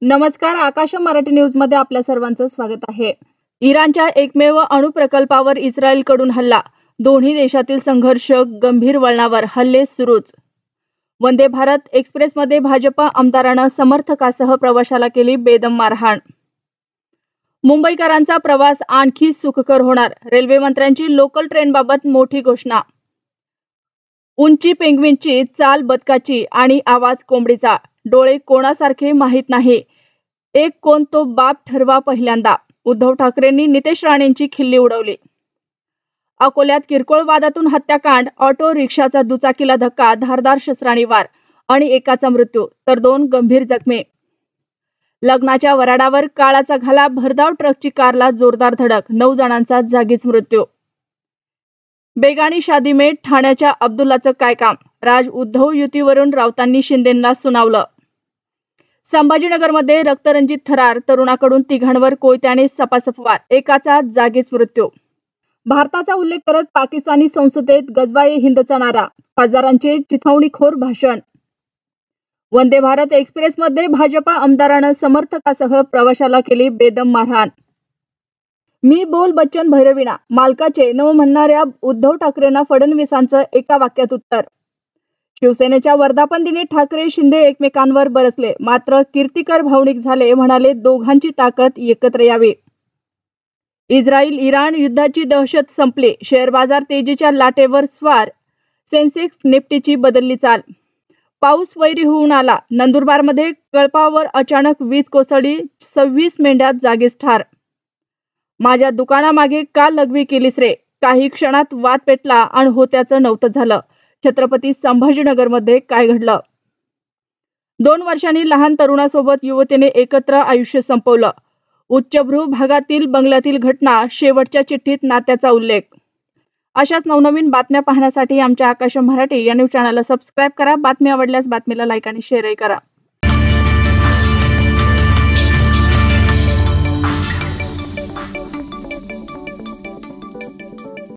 नमस्कार, आकाश मराठी न्यूज मध्ये आपल्या सर्वांचं स्वागत आहे. इराणच्या एकमेव अणुप्रकल्पावर इस्रायलकडून हल्ला. दोन्ही देशातील संघर्ष गंभीर वळणावर, हल्ले सुरूच. वंदे भारत एक्सप्रेसमध्ये भाजपा आमदारानं समर्थकासह प्रवाशाला केली बेदम मारहाण. मुंबईकरांचा प्रवास आणखी सुखकर होणार. रेल्वे मंत्र्यांची लोकल ट्रेनबाबत मोठी घोषणा. उंची पेंग्विनची, चाल बदकाची आणि आवाज कोंबडीचा. डोळे कोणासारखे माहीत नाही. एक कोण तो बाप ठरवा पहिल्यांदा. उद्धव ठाकरेंनी नितेश राणेंची खिल्ली उडवली. अकोल्यात किरकोळ वादातून हत्याकांड. ऑटो रिक्षाचा दुचाकीला धक्का, धारदार शस्त्रांनी वार आणि एकाचा मृत्यू तर 2 गंभीर जखमी. लग्नाच्या वऱ्हाडावर काळाचा घाला. भरधाव ट्रकची कारला जोरदार धडक. 9 जणांचा जागीच मृत्यू. बेगानी शादी में ठाण्याच्या अब्दुल्लाचं काय काम. राज उद्धव युतीवरून राऊतांनी शिंदेंना सुनावलं. संभाजीनगरमध्ये रक्तरंजित थरार. तरुणाकडून तिघांवर कोयत्याने सपासप वार. एकाचा जागीच मृत्यू. भारताचा उल्लेख करत पाकिस्तानी संसदेत गजवाये हिंदचा नारा. खासदारांचे चिथावणीखोर भाषण. वंदे भारत एक्सप्रेसमध्ये भाजपा आमदारानं समर्थकासह प्रवाशाला केली बेदम मारहाण. मी बोल बच्चन भैरविणा. मालकाचे नव म्हणणाऱ्या उद्धव ठाकरेंना फडणवीसांचं एका वाक्यात उत्तर. शिवसेनेच्या वर्धापन दिनी ठाकरे शिंदे एकमेकांवर बरसले. मात्र कीर्तिकर भावनिक झाले. म्हणाले दोघांची ताकद एकत्र यावी. इस्रायल इराण युद्धाची दहशत संपली. शेअर बाजार तेजीच्या लाटेवर स्वार. सेन्सेक्स निफ्टीची बदलली चाल. पाऊस वैरी होऊन आला. नंदुरबारमध्ये कळपावर अचानक वीज कोसळली. 26 मेंढ्या जागीच ठार. माझ्या दुकानामागे का लघवी केलीस रे. काही क्षणात वाद पेटला आणि होत्याचं नव्हतं झालं. छत्रपती संभाजीनगरमध्ये काय घडलं. 2 वर्षांनी लहान तरुणासोबत युवतीने एकत्र आयुष्य संपवलं. उच्चभ्रू भागातील बंगल्यातील घटना. शेवटच्या चिठ्ठीत नात्याचा उल्लेख. अशाच नवनवीन बातम्या पाहण्यासाठी आमच्या आकाश मराठी या न्यूज चॅनलला सबस्क्राईब करा. बातमी आवडल्यास बातमीला लाईक आणि शेअरही करा.